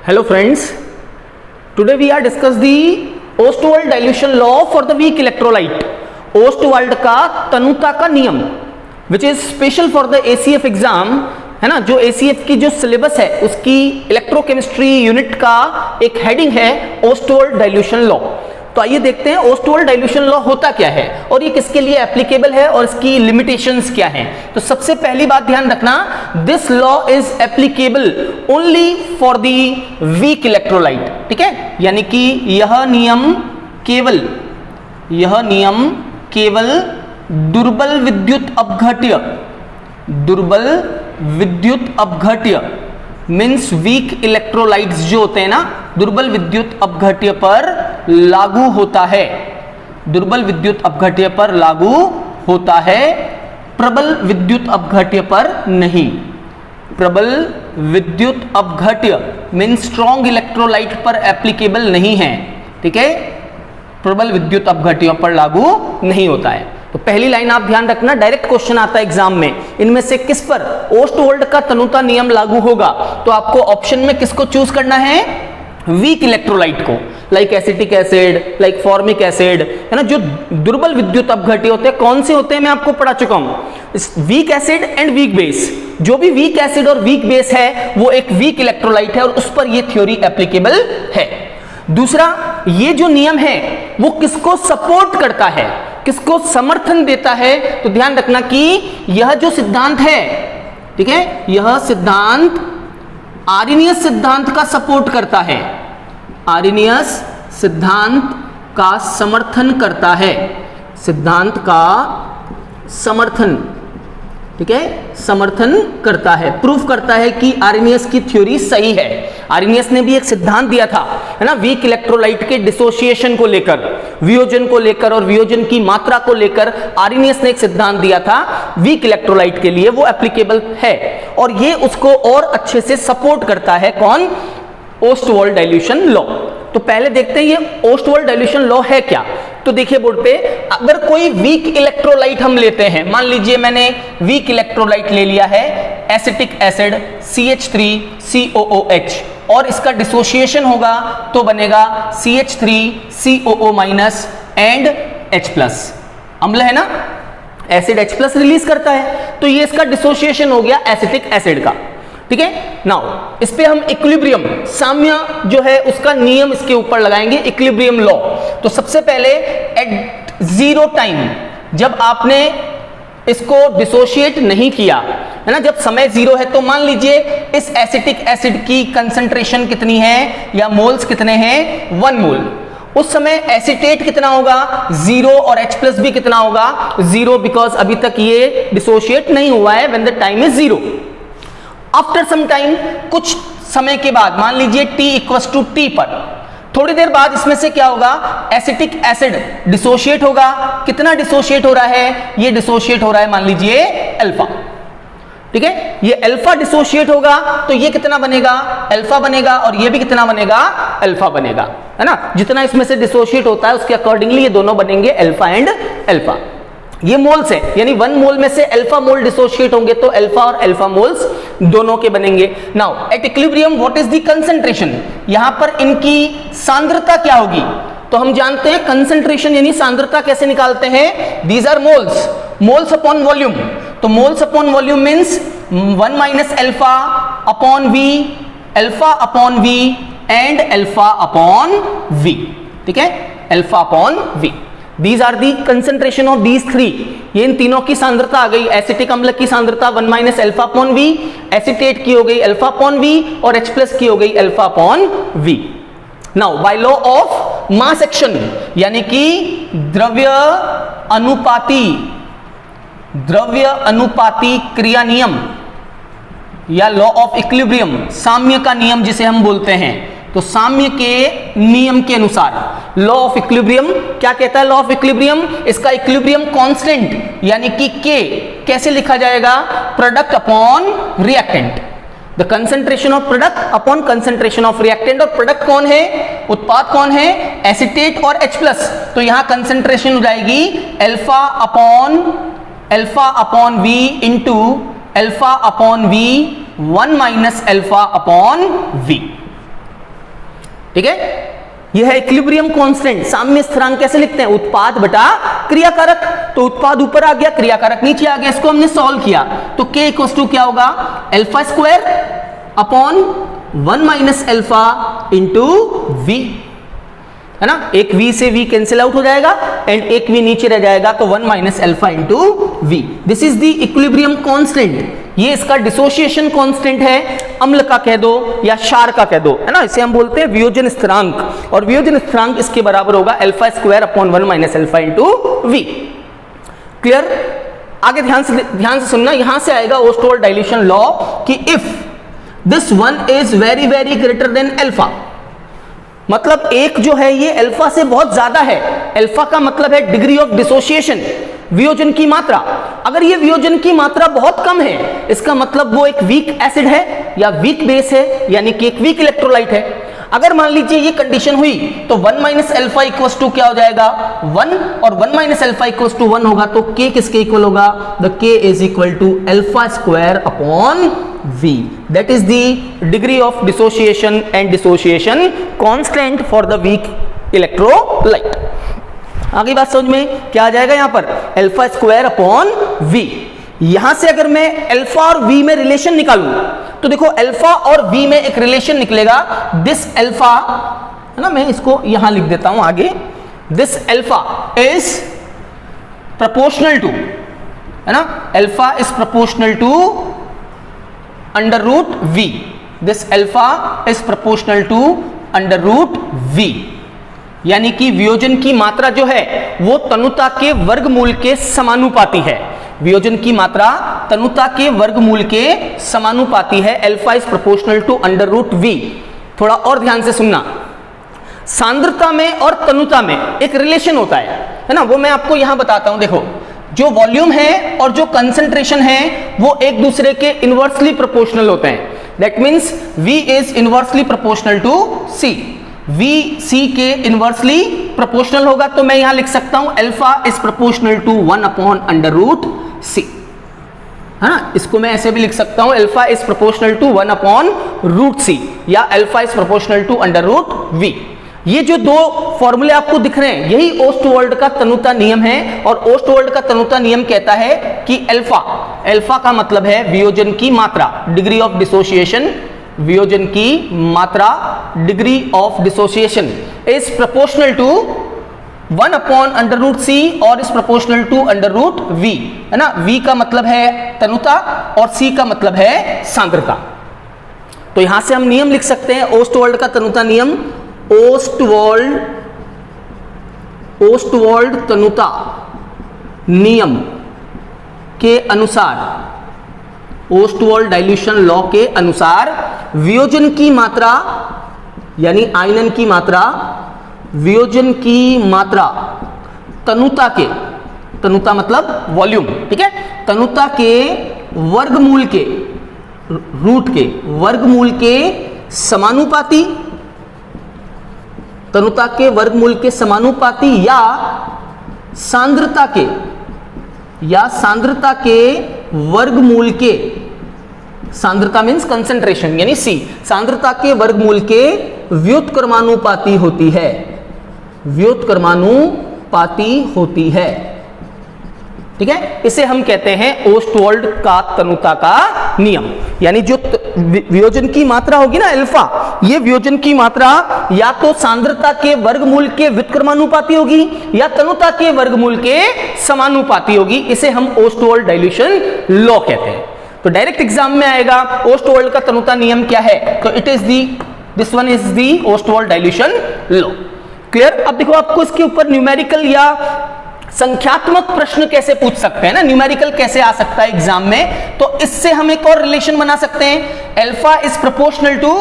Hello friends, today we are discuss the Ostwald dilution law for the weak electrolyte. Ostwald का तनुता का नियम which is special for the ACF exam है ना, जो ACF की जो सिलेबस है उसकी इलेक्ट्रोकेमिस्ट्री यूनिट का एक हेडिंग है ओस्टवाल्ड डाइल्यूशन लॉ। तो आइए देखते हैं ओस्टवाल्ड डाइल्यूशन लॉ होता क्या है और ये किसके लिए एप्लीकेबल है और इसकी लिमिटेशंस क्या हैं। तो सबसे पहली बात ध्यान रखना, this law is applicable only for the weak electrolyte. ठीक है, यानी कि यह नियम केवल दुर्बल विद्युत अपघट्य मीन्स वीक इलेक्ट्रोलाइट्स जो होते हैं ना, दुर्बल विद्युत अपघट्य पर लागू होता है। दुर्बल विद्युत अपघट्य पर लागू होता है, प्रबल विद्युत अपघट्य पर नहीं। प्रबल विद्युत अपघट्य मीन्स स्ट्रॉन्ग इलेक्ट्रोलाइट पर एप्लीकेबल नहीं है। ठीक है, प्रबल विद्युत अपघट्यों पर लागू नहीं होता है। तो पहली लाइन आप ध्यान रखना, डायरेक्ट क्वेश्चन आता है एग्जाम में, इनमें से किस पर ओस्टवाल्ड का तनुता नियम लागू होगा। तो आपको ऑप्शन में किसको चूज करना है, वीक इलेक्ट्रोलाइट को, like acetic acid, like formic acid, है ना। जो दुर्बल विद्युत अपघट्य होते हैं कौन से होते हैं मैं आपको पढ़ा चुका हूं, weak acid and weak base. जो भी वीक एसिड और वीक बेस है वो एक वीक इलेक्ट्रोलाइट है और उस पर ये थ्योरी एप्लीकेबल है। दूसरा, ये जो नियम है वो किसको सपोर्ट करता है, किसको समर्थन देता है। तो ध्यान रखना कि यह जो सिद्धांत है, ठीक है, यह सिद्धांत आर्नियस सिद्धांत का सपोर्ट करता है, आर्नियस सिद्धांत का समर्थन करता है, सिद्धांत का समर्थन, ठीक है, समर्थन करता है, प्रूफ करता है कि आर्नियस की थ्योरी सही है। आर्नियस ने भी एक सिद्धांत दिया था, है ना, वीक इलेक्ट्रोलाइट के डिसोसिएशन को लेकर, वियोजन को लेकर और वियोजन की मात्रा को लेकर आर्नियस ने एक सिद्धांत दिया था वीक इलेक्ट्रोलाइट के लिए, वो एप्लीकेबल है और ये उसको और अच्छे से सपोर्ट करता है। कौन, ओस्टवाल्ड डाइल्यूशन लॉ। तो पहले देखते हैं ये ओस्टवाल्ड डाइल्यूशन लॉ है क्या। तो देखिए बोर्ड पे, अगर कोई वीक इलेक्ट्रोलाइट हम लेते हैं, मान लीजिए मैंने वीक इलेक्ट्रोलाइट ले लिया है एसिटिक एसिड CH3COOH और इसका डिसोसिएशन होगा तो बनेगा CH3COO- एंड H+। अम्ल है ना, एसिड H+ रिलीज करता है, तो ये इसका डिसोसिएशन हो गया एसिटिक एसिड का। ठीक है, नाउ इस पे हम इक्विलिब्रियम, साम्य जो है उसका नियम इसके ऊपर लगाएंगे, इक्विलिब्रियम लॉ। तो सबसे पहले एट जीरो टाइम, जब आपने इसको डिसोशिएट नहीं किया, है ना, जब समय जीरो है, तो मान लीजिए इस एसिटिक एसिड की कंसंट्रेशन कितनी है या मोल्स कितने हैं, 1 मोल। उस समय एसिटेट कितना होगा, 0 और H+ भी कितना होगा, 0, बिकॉज अभी तक ये डिसोशिएट नहीं हुआ है when the time is 0। After some time, कुछ समय के बाद, मान लीजिए T=T पर, थोड़ी देर बाद इसमें से क्या होगा, एसिटिक एसिड डिसोशिएट होगा। कितना डिसोशिएट हो रहा है, ये डिसोशिएट हो रहा है मान लीजिए अल्फा। ठीक है, ये अल्फा डिसोशिएट होगा तो ये कितना बनेगा, अल्फा बनेगा, और ये भी कितना बनेगा, अल्फा बनेगा, है ना। जितना इसमें से डिसोशिएट होता है उसके अकॉर्डिंगली ये दोनों बनेंगे अल्फा एंड अल्फा। ये मोल्स है, यानी 1 मोल में से अल्फा मोल डिसोशिएट होंगे तो अल्फा और अल्फा मोल्स दोनों के बनेंगे। Now at equilibrium what is the concentration, यहां पर इनकी सांद्रता क्या होगी। तो हम जानते हैं कंसंट्रेशन यानी सांद्रता कैसे निकालते हैं, these are moles, moles upon volume. तो moles upon volume means 1 - alpha upon V, alpha upon V and alpha upon V. ठीक है, alpha upon V, These are the concentration of these three। ये इन तीनों की सांद्रता आ गई। एसिटिक अम्ल की सांद्रता 1 - अल्फा अपॉन वी, एसिटेट की हो गई अल्फा अपॉन वी और H+ की हो गई alpha upon V. Now by law of mass action, यानी कि द्रव्य अनुपाती क्रिया नियम या लॉ ऑफ इक्विलिब्रियम, साम्य का नियम जिसे हम बोलते हैं। तो साम्य के नियम के अनुसार लॉ ऑफ इक्विलिब्रियम क्या कहता है, लॉ ऑफ इक्विलिब्रियम, इसका इक्विलिब्रियम कांस्टेंट यानी कि K कैसे लिखा जाएगा, product upon reactant, the concentration of product upon concentration of reactant. और प्रोडक्ट कौन है, उत्पाद कौन है, एसिटेट और H+। तो यहां कंसंट्रेशन हो जाएगी alpha upon V into alpha upon V 1 - alpha upon V. ठीक है, यह है इक्विलिब्रियम कांस्टेंट। साम्य स्थिरांक कैसे लिखते हैं? उत्पाद बटा क्रियाकारक। तो उत्पाद ऊपर आ गया, क्रियाकारक नीचे आ गया, इसको हमने सॉल्व किया तो k इक्वल्स टू क्या होगा? Alpha square upon 1 minus alpha into v, है ना। एक v से v कैंसिल आउट हो जाएगा एंड एक v नीचे रह जाएगा, तो 1 minus alpha into v। This is the equilibrium constant. ये इसका डिसोसिएशन कांस्टेंट है, अम्ल का कह दो या क्षार का कह दो, है ना। इसे हम बोलते हैं वियोजन स्थिरांक, और वियोजन स्थिरांक इसके बराबर होगा alpha square upon 1 minus alpha into v। Clear? आगे ध्यान से सुनना, यहां से आएगा ओस्टोल्ड डाइल्यूशन लॉ कि if this one is very very greater than alpha, मतलब एक जो है ये अल्फा से बहुत ज्यादा है। अल्फा का मतलब है डिग्री ऑफ डिसोसिएशन, वियोजन की मात्रा। अगर ये वियोजन की मात्रा बहुत कम है, इसका मतलब वो एक वीक एसिड है या वीक बेस है, यानी कि एक वीक इलेक्ट्रोलाइट है। अगर मान लीजिए ये कंडीशन हुई तो 1 माइनस अल्फा इक्वल्स टू क्या हो जाएगा? 1, और 1 माइनस अल्फा इक्वल्स टू 1 होगा तो k किसके इक्वल होगा? The k is equal to alpha square upon v, that is the degree of dissociation and dissociation constant for the weak electrolyte। आगे बात समझ में क्या आ जाएगा? यहां पर अल्फा स्क्वायर अपॉन v। यहां से अगर मैं अल्फा और v में रिलेशन निकालूं तो देखो अल्फा और v में एक रिलेशन निकलेगा। दिस अल्फा, है ना, मैं इसको यहां लिख देता हूं आगे। This alpha is proportional to, है ना, alpha is proportional to under root v। This alpha is proportional to under root v, यानी कि वियोजन की मात्रा जो है वो तनुता के वर्गमूल के समानुपाती है। वियोजन की मात्रा तनुता के वर्गमूल के समानुपाती है। Alpha is proportional to under root v। थोड़ा और ध्यान से सुनना, सांद्रता में और तनुता में एक रिलेशन होता है ना, वो मैं आपको यहां बताता हूं। देखो, जो वॉल्यूम है और जो कंसंट्रेशन है वो एक दूसरे के इनवर्सली प्रोपोर्शनल होते हैं। That means V is inversely proportional to C। V C के इनवर्सली प्रोपोर्शनल होगा तो मैं यहां लिख सकता हूं alpha is proportional to 1 upon under root C, है ना। इसको मैं ऐसे भी लिख सकता हूं alpha is proportional to 1 upon root C या alpha is proportional to under root V। ये जो दो फॉर्मूले आपको दिख रहे हैं यही ओस्टवाल्ड का तनुता नियम है, और ओस्टवाल्ड का तनुता नियम कहता है कि अल्फा का मतलब है वियोजन की मात्रा, डिग्री ऑफ डिसोसिएशन, वियोजन की मात्रा degree of dissociation is proportional to 1 upon under root C और is proportional to under root V, है ना। V का मतलब है तनुता और C का मतलब है सांद्रता। तो यहां से हम नियम लिख सकते हैं ओस्टवाल्ड का तनुता नियम। ओस्टवाल्ड तनुता नियम के अनुसार, ओस्टवाल्ड डाइल्यूशन लॉ के अनुसार वियोजन की मात्रा यानी आयनन की मात्रा, वियोजन की मात्रा तनुता के, तनुता मतलब वॉल्यूम, ठीक है, तनुता के वर्गमूल के, रूट के वर्गमूल के समानुपाती, तनुता के वर्गमूल के समानुपाती या सांद्रता के वर्गमूल के, सांद्रता मीन्स कंसंट्रेशन यानी C, सांद्रता के वर्गमूल के व्युत्क्रमानुपाती होती है, व्युत्क्रमानुपाती होती है, ठीक है। इसे हम कहते हैं ओस्टवाल्ड का तनुता का नियम। यानी जो वियोजन की मात्रा होगी ना अल्फा, ये वियोजन की मात्रा या तो सांद्रता के वर्गमूल के व्युत्क्रमानुपाती होगी या तनुता के वर्गमूल के समानुपाती होगी। इसे हम ओस्टवाल्ड डाइल्यूशन लॉ कहते हैं। तो डायरेक्ट एग्जाम में आएगा ओस्टवाल्ड का तनुता नियम क्या है, तो it is this one is the Ostwald dilution law. Clear? अब देखो आपको इसके ऊपर न्यूमेरिकल या संख्यात्मक प्रश्न कैसे पूछ सकते हैं ना, न्यूमेरिकल कैसे आ सकता है एग्जाम में, तो इससे हम एक और रिलेशन बना सकते हैं। Alpha is proportional to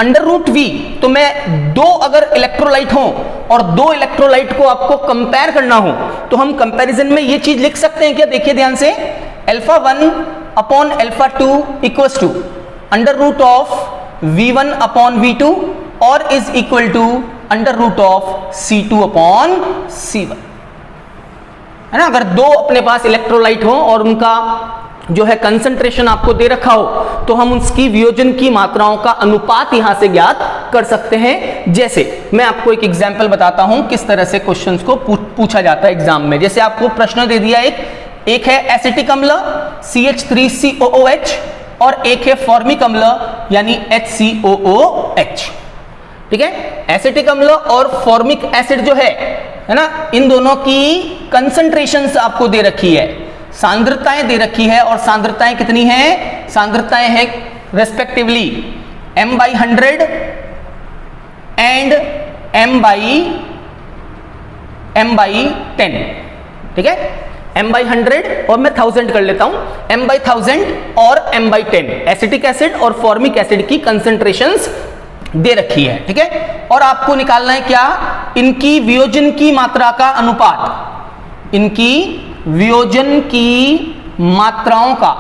under root V, तो मैं दो अगर इलेक्ट्रोलाइट हो और दो इलेक्ट्रोलाइट को आपको कंपेयर करना हो तो हम कंपैरिजन में ये चीज लिख सकते हैं क्या? देखिए ध्यान से, alpha 1 upon alpha 2 equals to under root of V1 upon V2 और is equal to under root of C2 upon C1, है ना। अगर दो अपने पास इलेक्ट्रोलाइट हो और उनका जो है कंसंट्रेशन आपको दे रखा हो तो हम उसकी वियोजन की मात्राओं का अनुपात यहां से ज्ञात कर सकते हैं। जैसे मैं आपको एक एग्जांपल बताता हूं किस तरह से क्वेश्चंस को पूछा जाता है एग्जाम में। जैसे आपको प्रश्न दे दिया एक है एसिटिक अम्ल CH3COOH और एक है फॉर्मिक अम्ल यानी HCOOH। ठीक है, एसिटिक अम्ल और फॉर्मिक एसिड जो है ना, इन दोनों की कंसंट्रेशंस आपको दे रखी है, सांद्रताएं दे रखी है और सांद्रताएं कितनी हैं? सांद्रताएं हैं रेस्पेक्टिवली m/100 एंड m/10। ठीक है, m/100 और मैं 1000 कर लेता हूं, m/1000 और m/10 एसिटिक एसिड और फॉर्मिक एसिड की कंसंट्रेशंस दे रखी है। ठीक है, और आपको निकालना है क्या? इनकी वियोजन की मात्रा का अनुपात, इनकी वियोजन की मात्राओं का,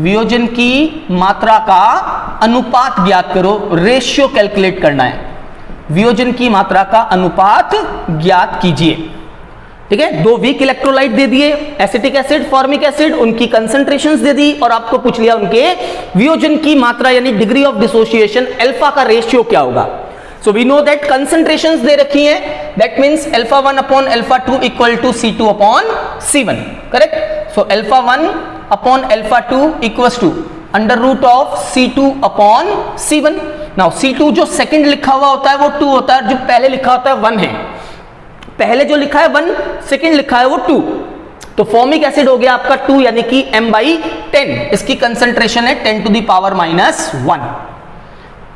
वियोजन की मात्रा का अनुपात ज्ञात करो, रेशियो कैलकुलेट करना है। वियोजन की मात्रा का अनुपात ज्ञात कीजिए। ठीक है, दो वीक इलेक्ट्रोलाइट दे दिए, एसिटिक एसिड, फॉर्मिक एसिड, उनकी कंसंट्रेशंस दे दी और आपको पूछ लिया उनके वियोजन की मात्रा यानी डिग्री ऑफ डिसोसिएशन, अल्फा का रेशियो क्या होगा। So we know that concentrations दे रखी हैं, that means α1 upon α2 equal to C2 upon C1। Correct, so α1 upon α2 equals to under root of C2 upon C1। Now C2 जो second लिखा हुआ होता है वो 2 होता है, जो पहले लिखा होता है 1 है। पहले जो लिखा है 1, सेकंड लिखा है वो 2, तो फॉर्मिक एसिड हो गया आपका 2 यानी कि m/10। इसकी कंसंट्रेशन है 10 टू द पावर -1,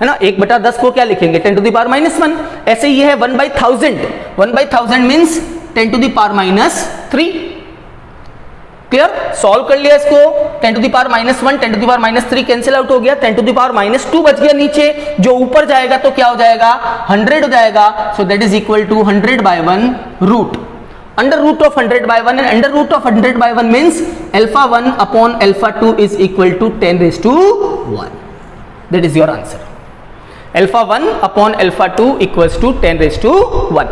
है ना। 1/10 को क्या लिखेंगे? 10 टू द पावर -1। ऐसे ये है 1/1000, 1/1000 means 10 to the power -3। Clear, solve कर लिया इसको, 10 to the power -1, 10 to the power -3 cancel out हो गया, 10 टू द पावर -2 बच गया नीचे, जो ऊपर जाएगा तो क्या हो जाएगा? 100 हो जाएगा। So that is equal to 100/1 root, under root of 100/1 and under root of 100/1 means α1 upon α2 is equal to 10⁻1। That is your answer. α1 upon α2 equals to 10⁻1,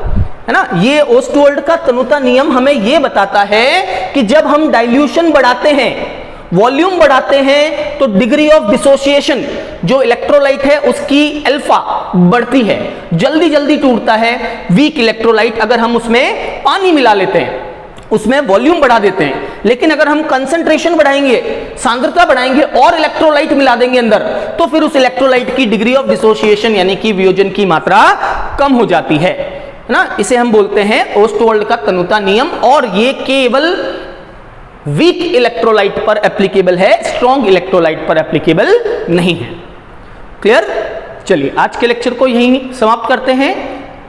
है ना। ये ओस्टवाल्ड का तनुता नियम हमें ये बताता है कि जब हम डाइल्यूशन बढ़ाते हैं, वॉल्यूम बढ़ाते हैं, तो डिग्री ऑफ डिसोसिएशन जो इलेक्ट्रोलाइट है उसकी अल्फा बढ़ती है, जल्दी जल्दी टूटता है। वीक इलेक्ट्रोलाइट अगर हम उसमें पानी मिला लेते हैं, उसमें वॉल्यूम बढ़ा देते हैं, लेकिन अगर हम कंसंट्रेशन बढ़ाएंगे, सांद्रता बढ़ाएंगे और इलेक्ट्रोलाइट मिला देंगे अंदर, तो फिर उस इलेक्ट्रोलाइट की डिग्री ऑफ डिसोसिएशन यानी कि वियोजन की मात्रा कम हो जाती है ना। इसे हम बोलते हैं ओस्टवाल्ड का तनुता नियम, और ये केवल वीक इलेक्ट्रोलाइट पर एप्लीकेबल है, स्ट्रॉन्ग इलेक्ट्रोलाइट पर एप्लीकेबल नहीं है। क्लियर, चलिए आज के लेक्चर को यहीं समाप्त करते हैं।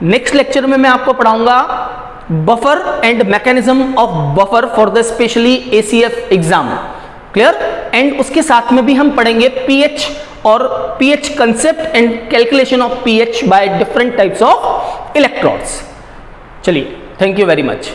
नेक्स्ट लेक्चर में मैं आपको पढ़ाऊंगा buffer and mechanism of buffer for the specially ACF exam. Clear, and उसके साथ में भी हम पढ़ेंगे pH और pH concept and calculation of pH by different types of electrodes. चलिए, थैंक यू वेरी मच।